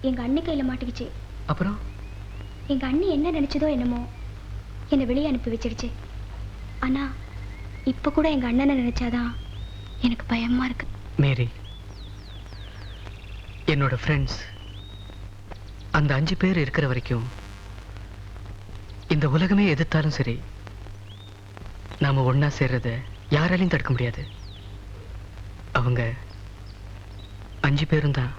எங்க அண்ணி கையில மாட்டிக்கிச்சு. அப்புறம் எங்க அண்ணி என்ன நினைச்சதோ என்னமோ என்னை வெளியே அனுப்பி வச்சிடுச்சு. ஆனா இப்ப கூட எங்க அண்ணனை நினைச்சாதான் எனக்கு பயமா இருக்கு. மேரி, என்னோட ஃப்ரெண்ட்ஸ் அந்த 5 பேர் இருக்கிற வரைக்கும் இந்த உலகமே எதிர்த்தாலும் சரி, நாம ஒன்னா சேர்றத யாராலையும் தடுக்க முடியாது. அவங்க 5 பேரும் தான்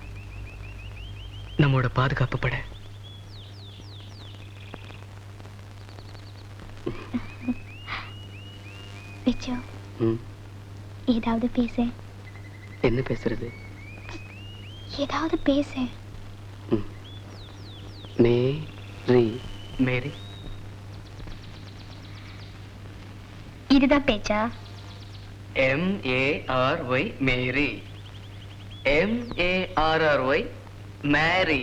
நம்மோட பாதுகாப்பு பட. ஏதாவது பேச. என்ன பேசுறது? ஏதாவது பேச. மேரி. மேரி, இதுதான் பேச்சா? MARY மேரி. MARRY மேரி.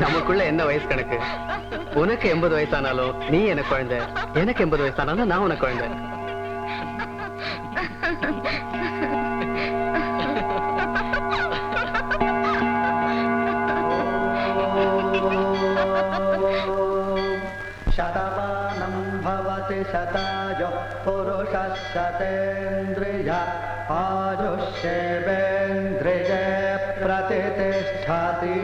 நமக்குள்ள என்ன வயசு கணக்கு? உனக்கு 80 வயசானாலும் நீ எனக்கு குழந்தை, எனக்கு 80 வயசானாலும் நான் உனக்கு குழந்தை. शतमानं भवति शतायो पुरुषः शतेन्द्रिय आयुष्येवेन्द्रिये प्रतिष्ठति.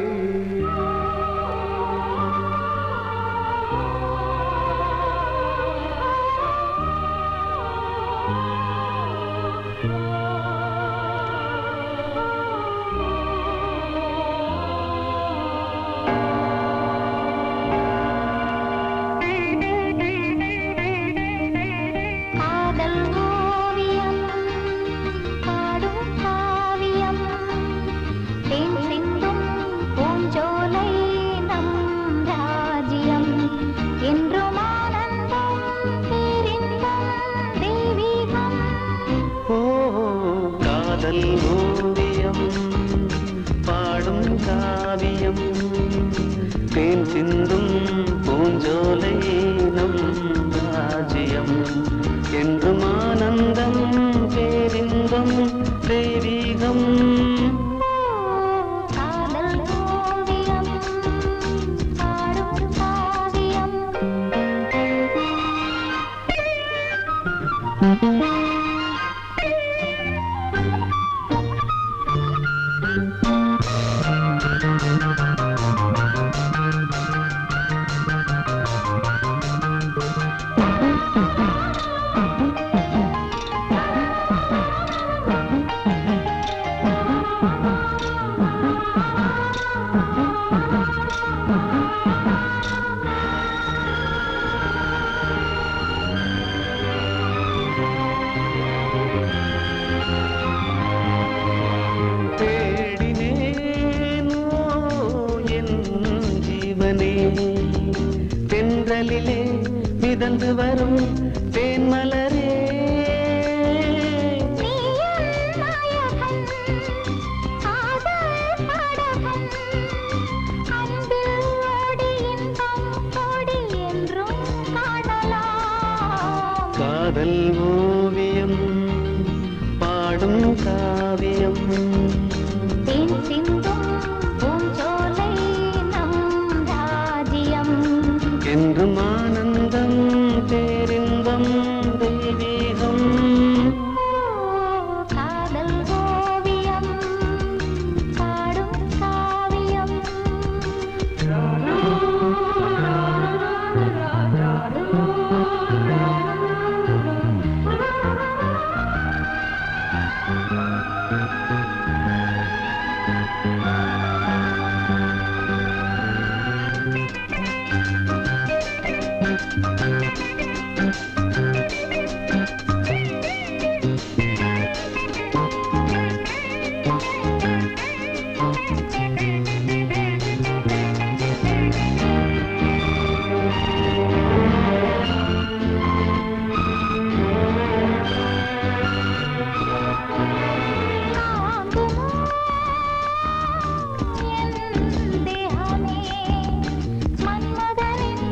மன்மதனின்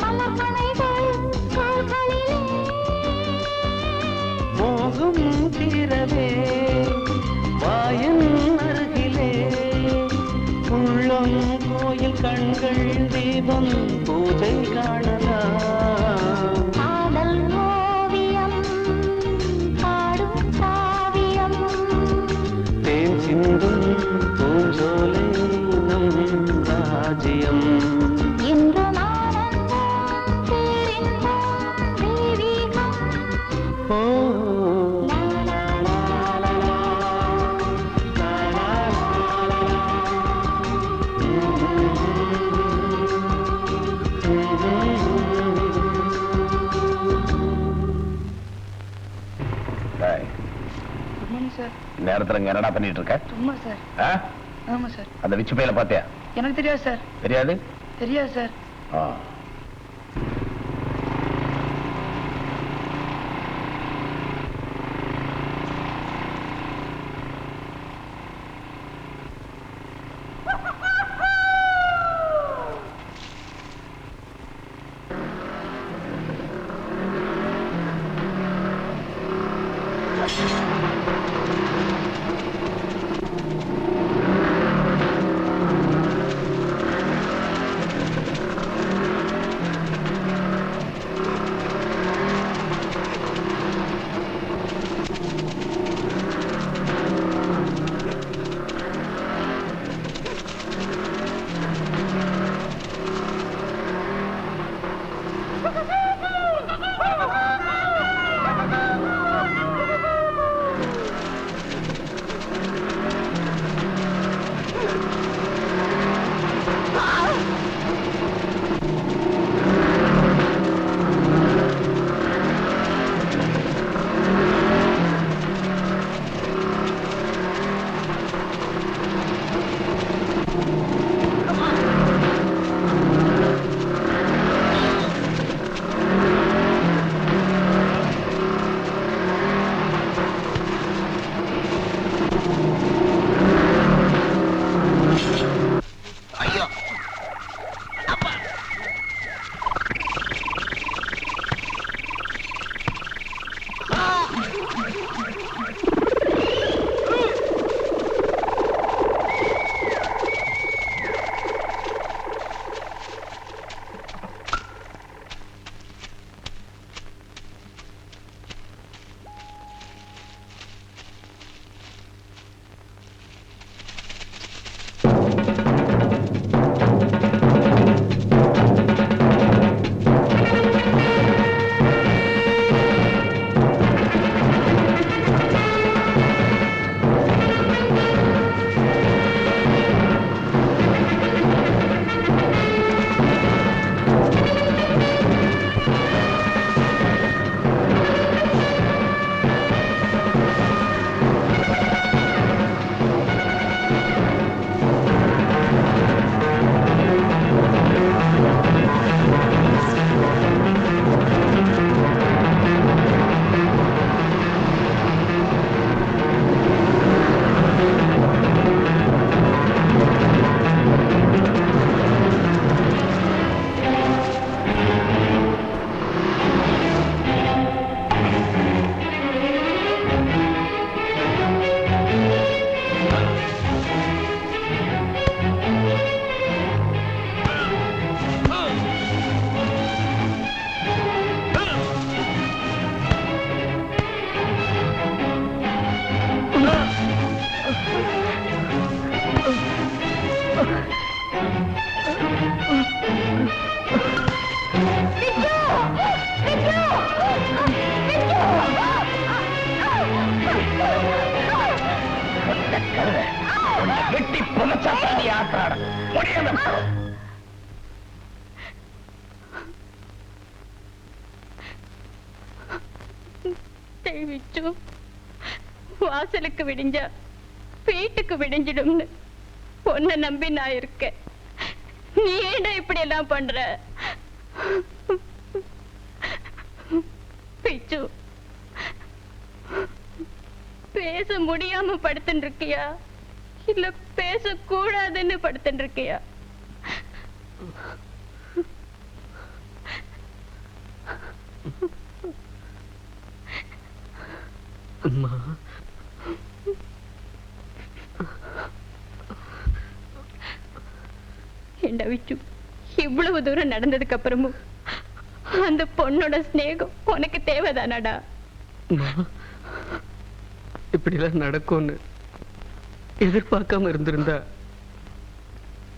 மலர்மனைகள் கால்களிலே பூஜையில் கண்கள் தீபம் பூஜை காணலாம். காதல் ஓவியம் பாடும் காவியம் தேன் சிந்தும் பூஞ்சோலை நம் ராஜ்யம். இன்று ஆனந்தம் பேரின்பம் தெய்வீகம். ஓ லா, லா, லா, லா, லா. நேரத்துல இங்க என்னடா பண்ணிட்டு இருக்க? சும்மா சார். ஆ? ஆமா சார். அந்த விச்சு பையில பாத்தியா? எனக்கு தெரியாது சார். தெரியாது? தெரியாது சார். ஆ. வெட்டி புதைச்சா ஆத்தாட முடியாது. விச்சு வாசலுக்கு விடிஞ்சா வீட்டுக்கு விடிஞ்சிடும்னு உன்னை நம்பி நான் இருக்கேன். நீ ஏன்டா இப்படி எல்லாம் பண்ற? விச்சு பேச முடியாம படுத்துட்டு இருக்கியா இல்ல பேசக்கூடாதுன்னு படுத்துட்டு இருக்கியா? அம்மா ஏண்டா விட்டு இவ்வளவு தூரம் நடந்ததுக்கு அப்புறமும் அந்த பொண்ணோட ஸ்நேகம் உனக்கு தேவைதானாடா? இப்படிலாம் நடக்கும்னு எதிர்பார்க்காம இருந்திருந்தா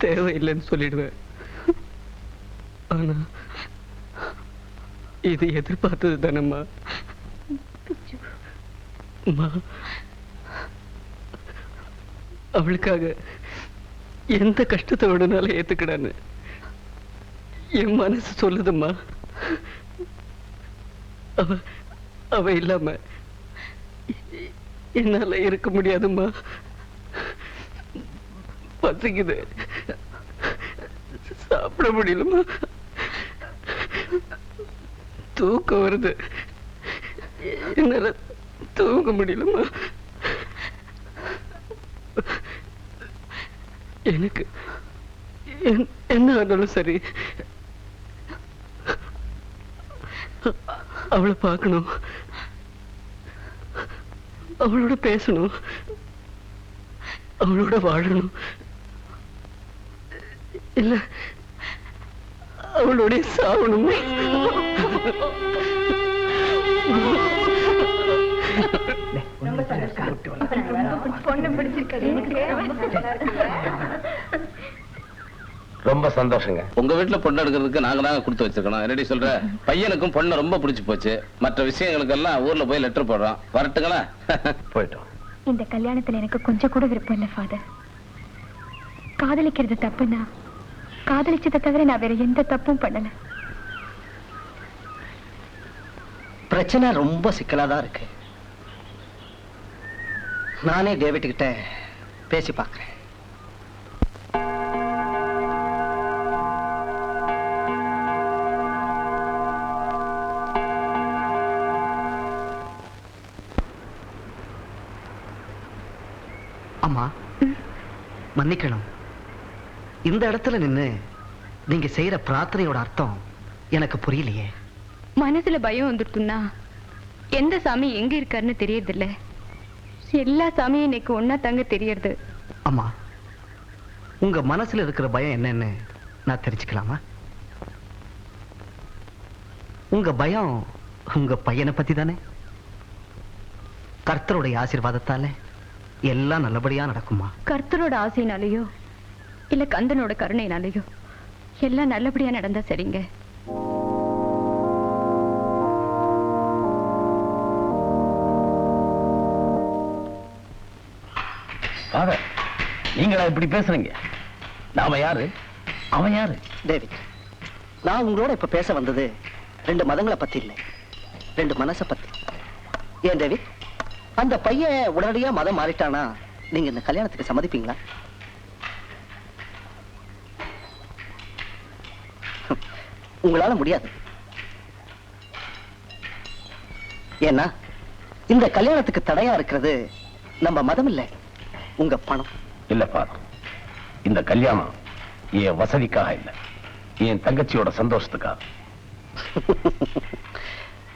தேவையில்லைன்னு சொல்லிடுவேன். ஆனா இது எதிர்பார்த்தது தானம்மா. அவளுக்காக எந்த கஷ்டத்தை விடனாலும் ஏத்துக்கிடான்னு என் மனசு சொல்லுதம்மா. அவ இல்லாம என்னால இருக்க முடியாதும்மா. பசிக்குது, சாப்பிட முடியலம்மா. தூக்கம் வருது, என்னால தூங்க முடியலம்மா. எனக்கு என்ன ஆனாலும் சரி அவளை பார்க்கணும், அவளோட பேசணும், அவளோட வாழணும், இல்ல அவளோட சாவணும். ரொம்ப சந்தோஷங்க. உங்க வீட்டுல பொண்ணு எடுக்கிறதுக்கு நாங்க தாங்க கொடுத்து வச்சிருக்கணும். என்னடி சொல்ற? பையனுக்கும் பொண்ணு ரொம்ப பிடிச்சு போச்சு. மற்ற விஷயங்களுக்கெல்லாம் ஊர்ல போய் லெட்டர் போடுறோம். வரட்டுங்களா? போயிட்டோம். இந்த கல்யாணத்துல எனக்கு கொஞ்சம் கூட விருப்பம் இல்லை ஃபாதர். காதலிக்கிறது தப்புன்னா காதலிச்சதை தவிர நான் வேற எந்த தப்பும் பண்ணல. பிரச்சனை ரொம்ப சிக்கலாதான் இருக்கு. நானே டேவிட் கிட்ட பேசி பார்க்கிறேன். அம்மா மன்னிக்கணும், இந்த இடத்துல நின்னு நீங்க செய்யற பிரார்த்தனையோட அர்த்தம் எனக்கு புரியலையே. மனசுல பயம் வந்துட்டுன்னா எந்த சாமி எங்க இருக்காருன்னு தெரியறதில்ல. எல்லா சாமியும் இன்னைக்கு ஒன்னா தங்க தெரியறது. அம்மா, உங்க மனசுல இருக்கிற பயம் என்னன்னு நான் தெரிஞ்சுக்கலாமா? உங்க பயம் உங்க பையனை பத்தி தானே? கர்த்தருடைய ஆசீர்வாதத்தால எல்லாம் நல்லபடியா நடக்குமா? கர்த்தரோட ஆசையினாலேயோ இல்ல கந்தனோட கருணையினாலேயோ எல்லாம் நல்லபடியா நடந்தா சரிங்க. நீங்களா இப்படி பேசுறீங்க? நாம யாரு, அவன் யாரு? டேவிட், நான் உங்களோட இப்ப பேச வந்தது ரெண்டு மதங்களை பத்தி இல்லை, ரெண்டு மனசை பத்தி. ஏன் டேவிட், அந்த பையன் உடனடியா மதம் மாறிட்டானா நீங்க இந்த கல்யாணத்துக்கு சம்மதிப்பீங்களா? உங்களால முடியாது. ஏன்னா இந்த கல்யாணத்துக்கு தடையா இருக்கிறது நம்ம மதம் இல்ல, உங்க பணம். இல்ல ஃபாதர், இந்த கல்யாணம் என் வசதிக்காக இல்ல, என் தங்கச்சியோட சந்தோஷத்துக்காக.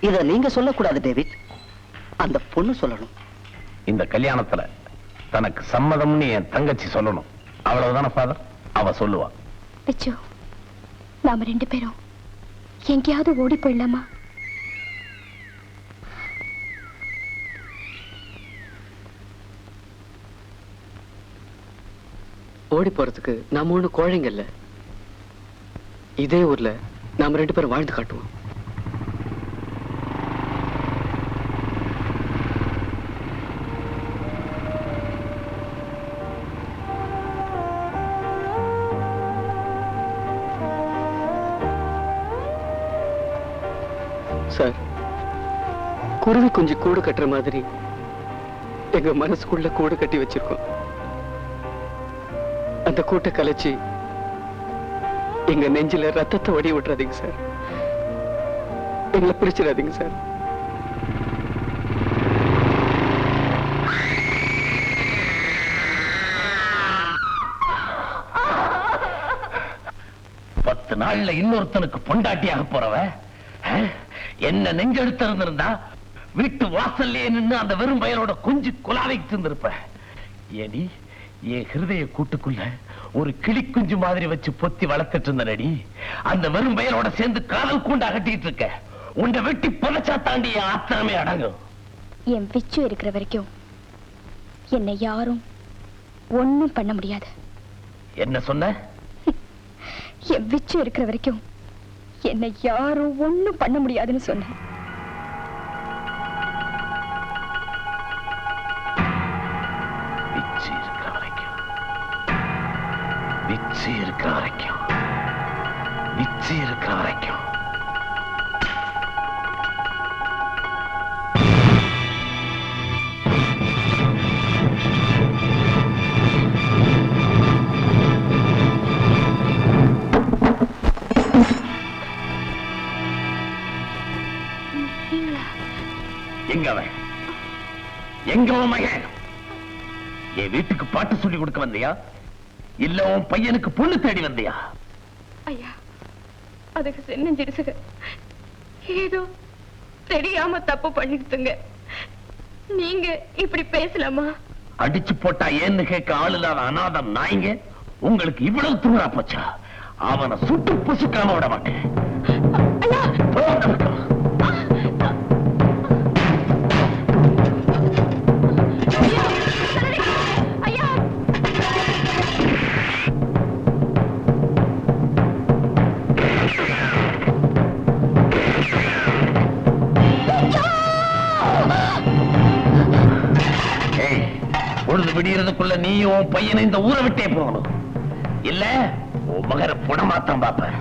இத நீங்க சொல்லக்கூடாது டேவிட், அந்த பொண்ணு சொல்லணும். இந்த கல்யாணத்துல தனக்கு சம்மதம்னு என் தங்கச்சி சொல்லணும். அவ்வளவுதானே ஃபாதர்? அவ சொல்லுவா. பிச்சு, நாம ரெண்டு பேரும் எங்கேயாவது ஓடி போயிடலாமா? ஓடி போறதுக்கு நாம ஒண்ணு கோழைங்க இல்ல. இதே ஊர்ல நாம ரெண்டு பேரும் வாழ்ந்து காட்டுவோம். சார், குருவி குஞ்சு கூடு கட்டுற மாதிரி எங்க மனசுக்குள்ள கூடு கட்டி வச்சிருக்கோம். அந்த கூட்டை கலைச்சு எங்க நெஞ்சில ரத்தத்தை வடி விட்டுறாதீங்க சார். எங்களை பிரிச்சிடாதீங்க சார். பத்து நாள்ல இன்னொருத்தனுக்கு பொண்டாட்டியாக போறவ என்ன நெஞ்செடுத்து இருந்திருந்தா வீட்டு வாசல்லே நின்று அந்த வெறும் பயலோட குஞ்சு குலாவைக்கு இருந்திருப்ப. ஏடி, என் ஹிருதய கூட்டுக்குள்ள ஒரு கிளி குஞ்சு மாதிரி வச்சு பொத்தி வளர்த்துட்டு இருந்த நடி அந்த வெறும் வயலோட சேர்ந்து காதல் கூண்டா கட்டிட்டு இருக்க. உன்னை வெட்டி புதைச்சா தாண்டி ஆத்திரமே அடங்கும். என் பிச்சு இருக்கிற வரைக்கும் என்னை யாரும் ஒண்ணும் பண்ண முடியாது. என்ன சொன்ன? என் பிச்சு இருக்கிற வரைக்கும் என்னை யாரும் ஒண்ணும் பண்ண முடியாதுன்னு சொன்னேன். பிச்சு இருக்கிற வரைக்கும், பிச்சு இருக்கிற வரைக்கும், பிச்சு இருக்கிற வரைக்கும். எங்க அவன்? எங்க உன் மகன்? என் வீட்டுக்கு பாட்டு சொல்லி கொடுக்க வந்தியா இல்ல உன் பையனுக்கு பொண்ணு தேடி வந்தியா? ஐயா, அதுக்கு சின்னஞ்சிடுசுக ஏதோ தெரியாம தப்பு பண்ணிடுத்துங்க. நீங்க இப்படி பேசலாமா? அடிச்சு போட்டா ஏன்னு கேட்க ஆள் இல்லாத அநாதம் நாய்ங்க உங்களுக்கு இவ்வளவு துணா போச்சா? அவனை சுட்டு புசுக்காம விட மாட்டேன். பொழுது விடியறதுக்குள்ள நீயும் உன் பையனை இந்த ஊரை விட்டே போகணும். இல்ல உன் மகனை புடமாத்தான் பாப்ப.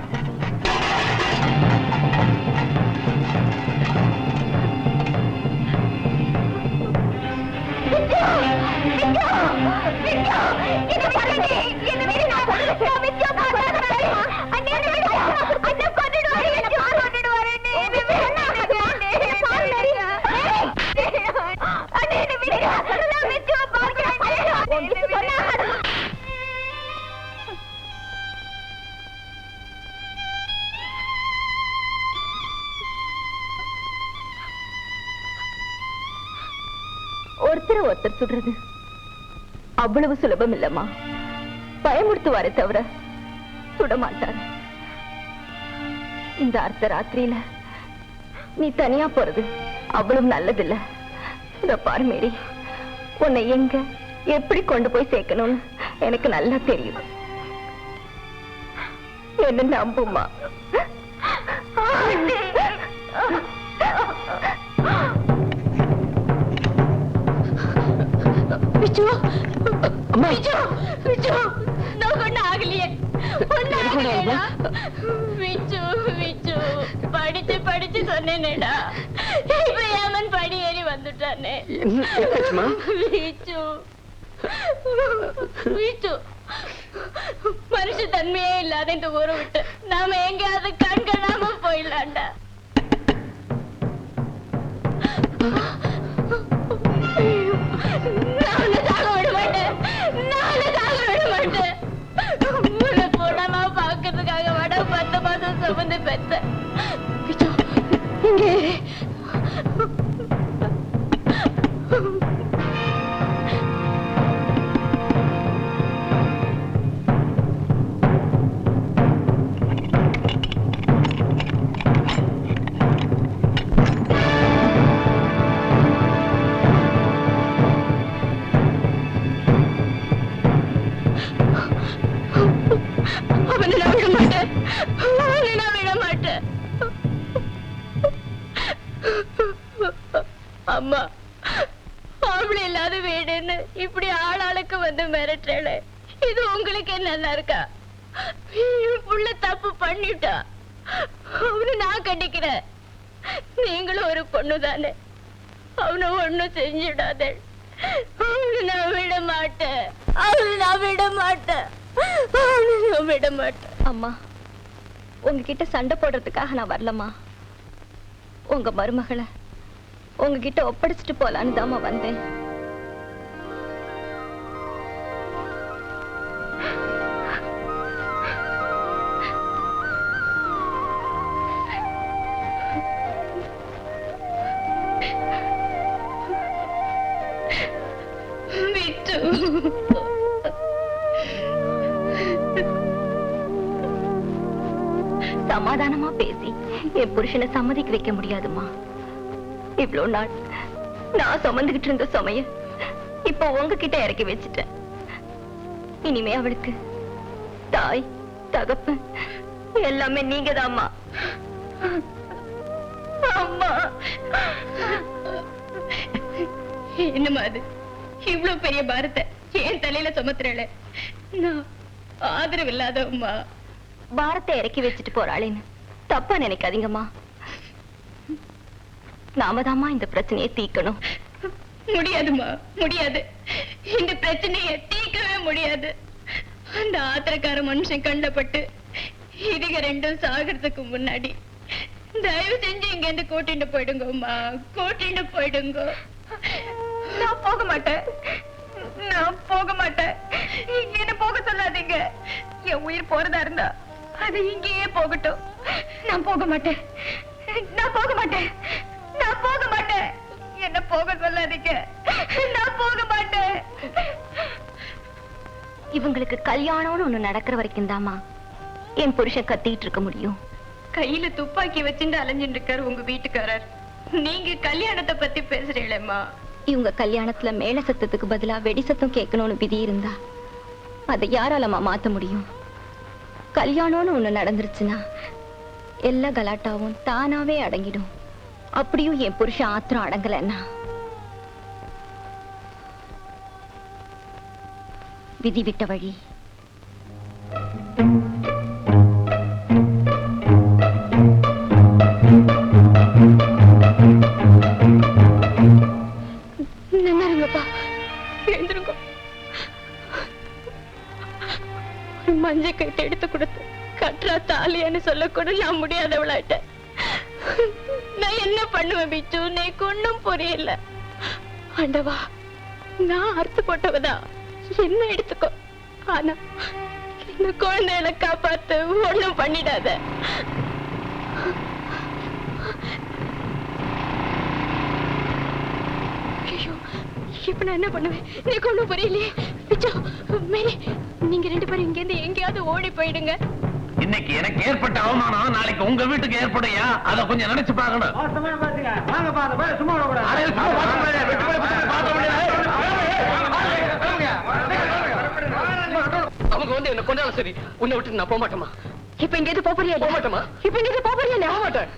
ஒருத்தர் ஒருத்தர் சுடுறது அவ்வளவு சுலபம் இல்லம்மா. பயமுடுத்துவாரே தவிர சுடமாட்டார். இந்த அர்த்த ராத்திரியில நீ தனியா போறது அவ்வளவு நல்லதில்ல. இத பாரு மேரி, உன்னை எங்க எப்படி கொண்டு போய் சேர்க்கணும்னு எனக்கு நல்லா தெரியும். என்ன நம்புமா. படிச்சு படிச்சு சொன்னேனேடா, இப்ப ஏமன் படி ஏறி வந்துட்டானே. மனுஷ தன்மையே இல்லாத இந்த ஊரை விட்டு நாம எங்கேயாவது கண்காணாம போயிடலாண்டா. பாக்கிறதுக்காக வட 10 மாசம் சுமந்து பெத்த அம்மா, ஆம்பளை இல்லாத வீடுன்னு இப்படி ஆளாளுக்கு வந்து மிரட்டல. இது உங்களுக்கு நல்லா இருக்கா? புள்ள தப்பு பண்ணிட்டா, அவனு நான் கண்டிக்கிறேன். நீங்களும் ஒரு பொண்ணு தானே, அவனை ஒண்ணும் செஞ்சிடாதே. அவனு நான் விட மாட்டேன், அவனு நான் விட மாட்டேன், அவனு நான் விட மாட்டேன். அம்மா, உங்ககிட்ட சண்டை போடுறதுக்காக நான் வரலம்மா. உங்க மருமகளை உங்ககிட்ட ஒப்படைச்சிட்டு போலான்னு தாமா வந்தேன். சமாதானமா பேசி என் புருஷனை சம்மதிக்க வைக்க முடியாதுமா. இவ்வளவு நாள் நான் சுமந்துகிட்டு இருந்த சுமைய இப்ப உங்ககிட்ட இறக்கி வச்சுட்டேன். இனிமே அவளுக்கு தாய் தகப்பன் எல்லாமே நீங்கதாம்மா. அம்மா, என்னமா அது இவ்வளவு பெரிய பாரத்தை என் தலையில சுமத்துறல? நான் ஆதரவு இல்லாத அம்மா. பாரத்தை இறக்கி வச்சுட்டு போறாளேன்னு தப்பா நினைக்காதீங்கம்மா. நாமதாம்மா இந்த பிரச்சனையை தீர்க்கணும். முடியாதுமா, முடியாது. இந்த பிரச்சனையை தீர்க்கவே முடியாது. அந்த ஆத்திரக்கார மனுஷன் கண்டப்பட்டு இதுக ரெண்டும் சாகிறதுக்கு முன்னாடி தயவு செஞ்சு இங்க இருந்து கூட்டிட்டு போயிடுங்கம்மா, கூட்டிட்டு போயிடுங்க. நான் போக மாட்டேன், நான் போக மாட்டேன். என்ன போக சொல்லாதீங்க. என் உயிர் போறதா இருந்தா அது இங்கேயே போகட்டும். நான் போக மாட்டேன், நான் போக மாட்டேன், நான் போக மாட்டேன். என்ன போக சொல்லாதீங்க, நான் போக மாட்டேன். இவங்களுக்கு கல்யாணம்னு ஒண்ணு நடக்கிற வரைக்கும் தாமா என் புருஷன் கத்திட்டு இருக்க முடியும். கையில துப்பாக்கி வச்சுட்டு அலைஞ்சிட்டு இருக்காரு உங்க வீட்டுக்காரர். நீங்க கல்யாணத்தை பத்தி பேசுறீங்களேம்மா. இவங்க கல்யாணத்துல மேல சத்தத்துக்கு பதிலா வெடி சத்தம் கேட்கணும்னு விதி இருந்தா அதை யாராலமா மாத்த முடியும்? கல்யாணம்னு ஒண்ணு நடந்துருச்சுன்னா எல்லா கலாட்டாவும் தானாவே அடங்கிடும். அப்படியும் என் புருஷன் ஆத்திரம் அடங்கலன்னா விதி விட்ட வழி. நன்னாருங்கப்பா, எழுந்திருங்க. ஒரு மஞ்ச கட்டு எடுத்து கொடுத்து கட்டுறா தாலியான்னு சொல்லக்கூட நான் முடியாதவளாயிட்டேன். நான் என்ன பண்ணுவேன் பிச்சு? நீக்கு ஒண்ணும் புரியல. ஆண்டவா, நான் அறுத்து போட்டவதான், என்ன எடுத்துக்கோ. ஆனா இந்த குழந்தைகளை காப்பாத்து, ஒண்ணும் பண்ணிடாத. ஐயோ, இப்ப நான் என்ன பண்ணுவேன்? எனக்கு ஒண்ணும் புரியலையே. பிச்சு, மேலே நீங்க ரெண்டு பேரும் இங்க இருந்து எங்கேயாவது ஓடி போயிடுங்க. இன்னைக்கு எனக்கு ஏற்பட்ட அவமானம் நாளைக்கு உங்க வீட்டுக்கு ஏற்படையா? அத கொஞ்சம் நினைச்சு பாக்கணும். அவங்க வந்து என்ன கொண்டாலும் சரி, உன்னை விட்டு நான் போக மாட்டேமா. இப்ப இங்க இருந்து போறியா? போக மாட்டேமா. இப்ப இங்க இருந்து போறியா? போக மாட்டேன்,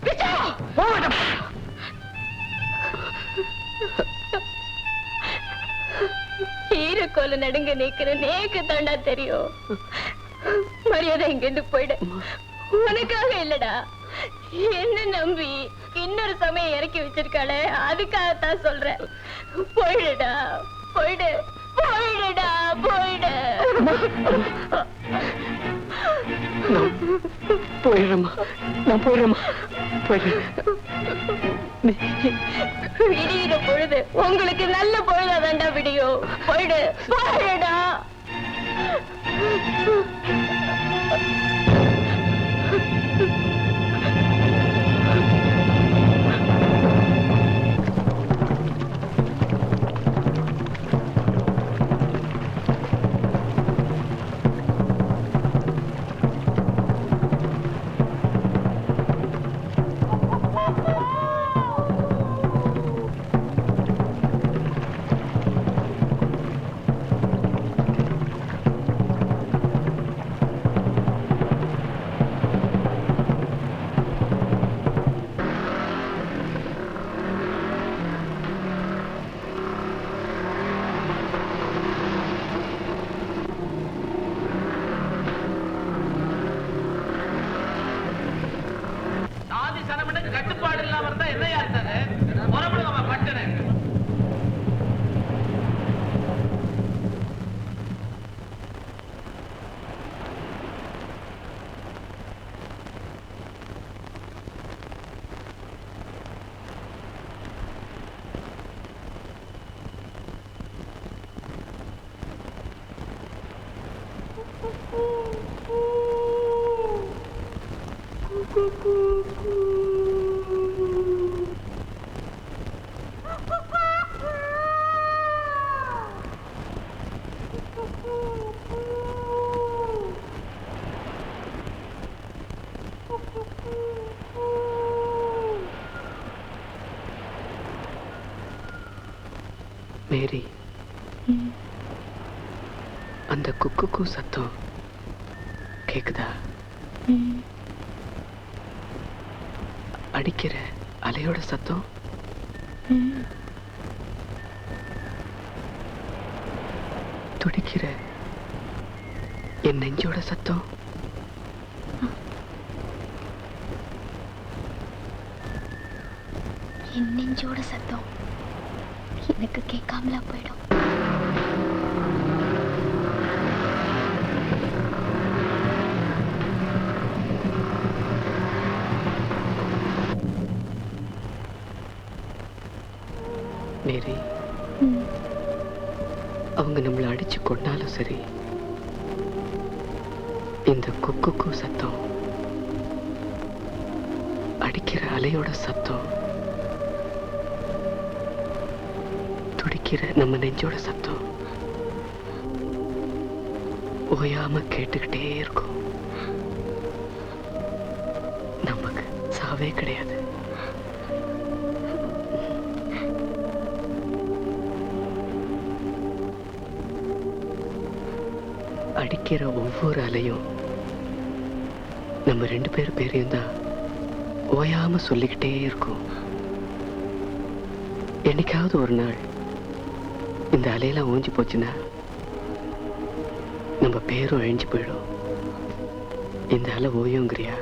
போக மாட்டேன். ஈரக்கோல நடுங்க நிக்கிற நேக்கு தாண்டா தெரியும். மரியாதை இங்க இருந்து போயிடு. உனக்காக இல்லடா, என்ன நம்பி இன்னொரு சமயம் இறக்கி வச்சிருக்காளே, அதுக்காகத்தான் சொல்றேன். போயிடுடா, போயிடு, போயிடுடா, போயிடு. போயிடுறேம்மா, நான் போயிடுறேம்மா, போயிடுறேன். விடியிற பொழுது உங்களுக்கு நல்ல பொழுதாதாண்டா விடியும். போயிடு, போயிடுடா. கட்டுப்பாடு இல்லாம இருந்தா என்ன யாருந்தாரு புறப்படுங்க பட்டன. மேரி, அந்த குக்கு சத்தம் கேக்குதா? அடிக்கிற அலையோட சத்தம் துடிக்கிற என் நெஞ்சோட சத்தம் என் நெஞ்சோட சத்தம் எனக்கு கேட்காமலா போயிடும். மேரி, அவங்க நம்மளை அடிச்சு கொண்டாலும் சரி, இந்த குக்கு சத்தம், அடிக்கிற அலையோட சத்தம், துடிக்கிற நம்ம நெஞ்சோட சத்தம் ஓயாம கேட்டுக்கிட்டே இருக்கும். நமக்கு சாவே கிடையாது. அடிக்கிற ஒவ்வொரு அலையும் நம்ம 2 பேர் பேரையும் தான் ஓயாம சொல்லிக்கிட்டே இருக்கும். என்னைக்காவது ஒரு நாள் இந்த அலையெல்லாம் ஓஞ்சி போச்சுன்னா நம்ம பேரும் அழிஞ்சு போயிடும். இந்த அலை ஓயுங்கிறியா?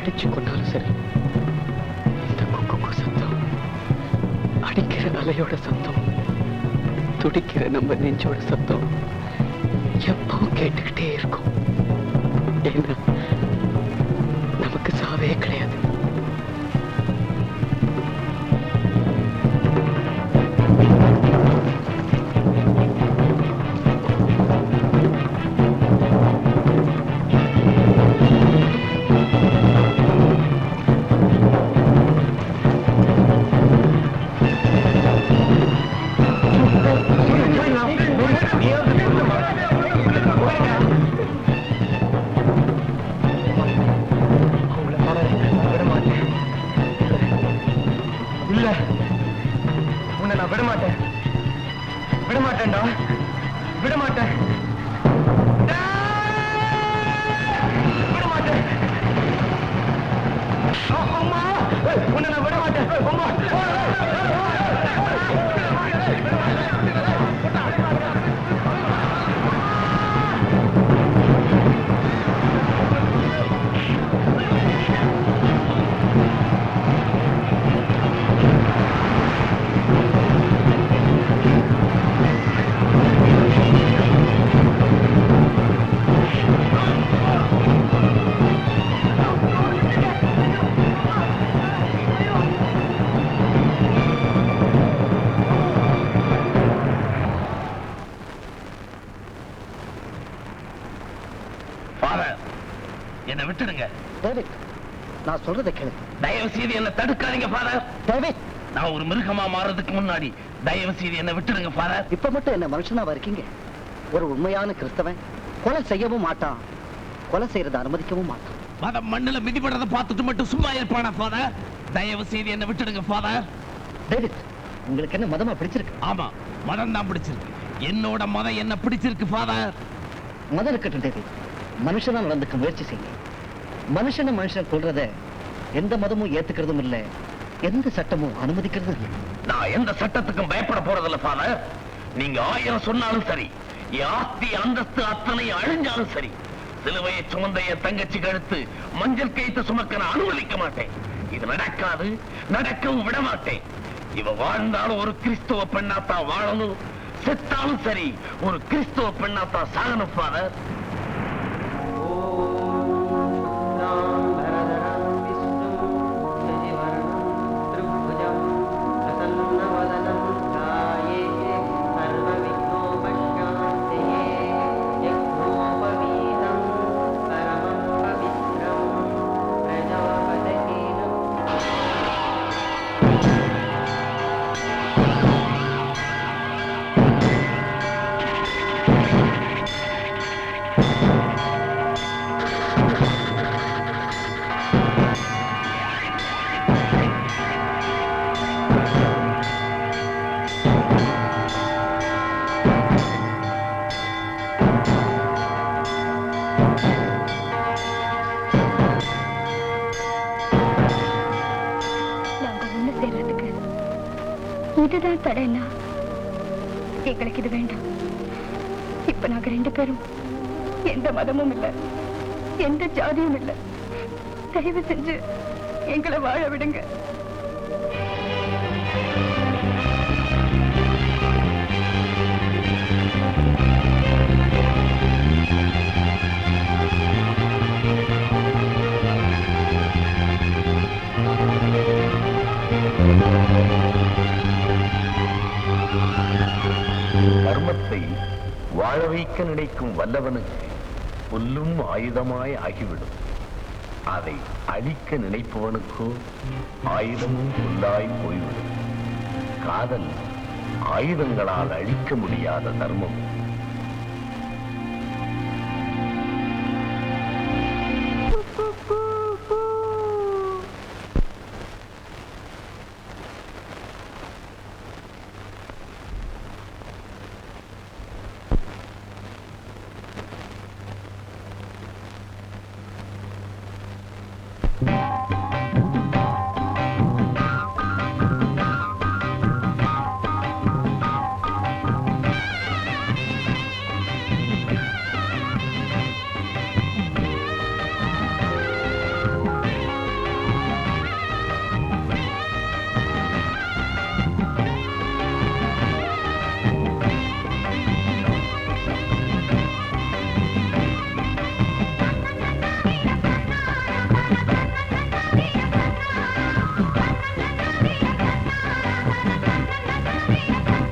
அடிச்சு கொண்டாலும் சரி, இந்த குக்கு சத்தம், அடிக்கிற அலையோட சத்தம், துடிக்கிற நம்ம நெஞ்சோட சத்தம் எப்பவும் கேட்டுக்கிட்டே இருக்கும். ஏன்னா நமக்கு சாவே கிடையாது. விட்டுடுங்க. டேவிட், நான் சொல்றதை கேளு. தயவு செய்து என்ன தடுக்காதீங்க ஃபாதர். டேவிட், நான் ஒரு மிருகமா மாறதுக்கு முன்னாடி தயவு செய்து என்ன விட்டுடுங்க ஃபாதர். இப்ப மட்டும் என்ன மனுஷனாவா இருக்கீங்க? ஒரு உண்மையான கிறிஸ்தவன் கொலை செய்யவும் மாட்டான், கொலை செய்யறதை அனுமதிக்கவும் மாட்டான். மதம் மண்ணுல மிதிபடுறத பார்த்துட்டு மட்டும் சும்மா இருப்பானா ஃபாதர்? தயவு செய்து என்ன விட்டுடுங்க ஃபாதர். டேவிட், உங்களுக்கு என்ன மதமா பிடிச்சிருக்கு? ஆமா, மதம் தான் பிடிச்சிருக்கு. என்னோட மதம் என்ன பிடிச்சிருக்கு ஃபாதர். மதம் இருக்கட்டும் டேவிட், மனுஷனா நடந்துக்க முயற்சி செய்யுங்க. மனுஷன் கொள்றத எந்த மதமும் ஏத்துக்கிறதும் இல்ல, எந்த சட்டமும் அனுமதிக்கிறதும் இல்லை. நான் எந்த சட்டத்துக்கும் பயப்பட போறதில்ல ஃபாதர். நீங்க 1000 சொன்னாலும் சரி, என் ஆஸ்தி அந்தஸ்து அத்தனை அழிஞ்சாலும் சரி, சிலுவையை சுமந்த என் தங்கச்சி கழுத்து மஞ்சள் கைத்து சுமக்க நான் அனுமதிக்க மாட்டேன். இது நடக்காது, நடக்கவும் விட மாட்டேன். இவ வாழ்ந்தாலும் ஒரு கிறிஸ்துவ பெண்ணாத்தான் வாழணும், செத்தாலும் சரி ஒரு கிறிஸ்துவ பெண்ணாத்தான் சாகணும் ஃபாதர். இதுதான் தடைன்னா எங்களுக்கு இது வேண்டாம். இப்ப நாங்க 2 பேரும் எந்த மதமும் இல்ல, எந்த ஜாதியும் இல்ல. தயவு செஞ்சு எங்களை வாழ விடுங்க. கர்மத்தை வாழ வைக்க நினைக்கும் வல்லவனுக்கு புல்லும் ஆயுதமாய் ஆகிவிடும். அதை அழிக்க நினைப்பவனுக்கோ ஆயுதமும் புல்லாய் போய்விடும். காதல் ஆயுதங்களால் அழிக்க முடியாத தர்மம்.